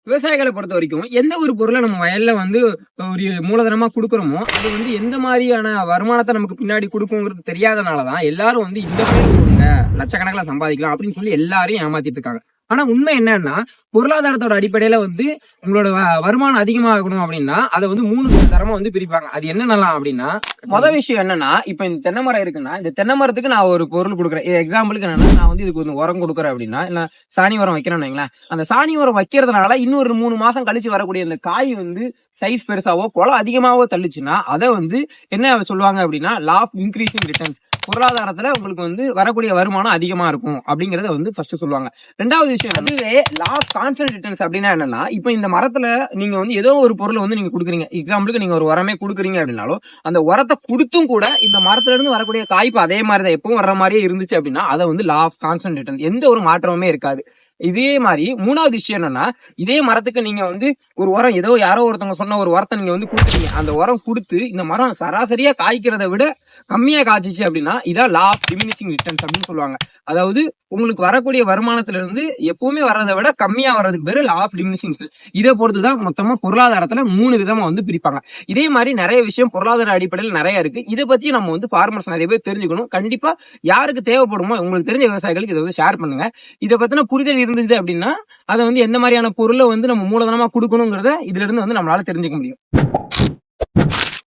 விவசாயிகளை பொறுத்த வரைக்கும் எந்த ஒரு பொருளை நம்ம வயல்ல வந்து ஒரு மூலதனமா கொடுக்குறோமோ அது வந்து எந்த மாதிரியான வருமானத்தை நமக்கு பின்னாடி கொடுக்குங்கிறது தெரியாதனாலதான் எல்லாரும் வந்து இந்த பயிர் போடுங்க லட்சக்கணக்கில் சம்பாதிக்கலாம் அப்படின்னு சொல்லி எல்லாரையும் ஏமாத்திட்டு இருக்காங்க. ஆனா உண்மை என்னன்னா பொருளாதாரத்தோட அடிப்படையில வந்து உங்களோட வருமானம் அதிகமாகணும் அப்படின்னா அதை வந்து 3 தரமா வந்து பிரிப்பாங்க. அது என்னென்னலாம் அப்படின்னா, முதல் விஷயம் என்னன்னா, இப்ப இந்த தென்னை மரம் இருக்குன்னா இந்த தென்னை மரத்துக்கு நான் ஒரு பொருள் கொடுக்குறேன். எக்ஸாம்பிளுக்கு என்னன்னா, நான் வந்து இதுக்கு ஒரு உரம் கொடுக்குறேன் அப்படின்னா, இல்ல சாணி உரம் வைக்கிறேன்னு வைங்களேன். அந்த சாணி உரம் வைக்கிறதுனால இன்னொரு 3 மாசம் கழிச்சு வரக்கூடிய அந்த காய் வந்து சைஸ் பெருசாவோ குளம் அதிகமாவோ தள்ளுச்சுன்னா அதை வந்து என்ன சொல்லுவாங்க அப்படின்னா லா ஆஃப் இன்க்ரீசிங் ரிட்டர்ன்ஸ், பொருளாதாரத்துல உங்களுக்கு வந்து வரக்கூடிய வருமானம் அதிகமா இருக்கும் அப்படிங்கறத வந்து ஃபர்ஸ்ட் சொல்லுவாங்க. ரெண்டாவது விஷயம் அதுவே லா ஆஃப் கான்ஸ்டன்ட் ரிட்டர்ன்ஸ் அப்படின்னா என்னன்னா, இப்ப இந்த மரத்துல நீங்க வந்து ஏதோ ஒரு பொருளை வந்து நீங்க கொடுக்குறீங்க. எக்ஸாம்பிளுக்கு நீங்க ஒரு உரமே கொடுக்குறீங்க அப்படின்னாலும் அந்த உரத்தை கொடுத்தும் கூட இந்த மரத்துல இருந்து வரக்கூடிய காய்ப்பு அதே மாதிரிதான் எப்பவும் வர்ற மாதிரியே இருந்துச்சு அப்படின்னா அதை வந்து லா ஆஃப் கான்ஸ்டன்ட் ரிட்டர்ன், எந்த ஒரு மாற்றமுமே இருக்காது. இதே மாதிரி மூணாவது விஷயம் என்னன்னா, இதே மரத்துக்கு நீங்க வந்து ஒரு உரம் ஏதோ யாரோ ஒருத்தவங்க சொன்ன ஒரு உரத்தை நீங்க வந்து கொடுத்துருங்க. அந்த உரம் கொடுத்து இந்த மரம் சராசரியா காய்க்கிறத விட கம்மியா காய்ச்சிச்சு அப்படின்னா இதான் லா ஆஃப் டிமினிஷிங் ரிட்டர்ன்ஸ் அப்படின்னு சொல்லுவாங்க. அதாவது உங்களுக்கு வரக்கூடிய வருமானத்துல இருந்து எப்பவுமே வர்றதை விட கம்மியா வர்றதுக்கு பேரு லா ஆஃப் டிமினிஷிங். இதை பொறுத்துதான் மொத்தமா பொருளாதாரத்துல 3 விதமா வந்து பிரிப்பாங்க. இதே மாதிரி நிறைய விஷயம் பொருளாதார அடிப்படையில் நிறைய இருக்கு. இதை பத்தி நம்ம வந்து ஃபார்மர்ஸ் நிறைய பேர் தெரிஞ்சுக்கணும். கண்டிப்பா யாருக்கு தேவைப்படுமோ உங்களுக்கு தெரிஞ்ச விவசாயிகளுக்கு இதை வந்து ஷேர் பண்ணுங்க. இதை பத்தின புரிதல் இருந்தது அப்படின்னா அதை வந்து எந்த மாதிரியான பொருளை வந்து நம்ம மூலதனமா கொடுக்கணுங்கிறத இதுல இருந்து வந்து நம்மளால தெரிஞ்சுக்க முடியும்.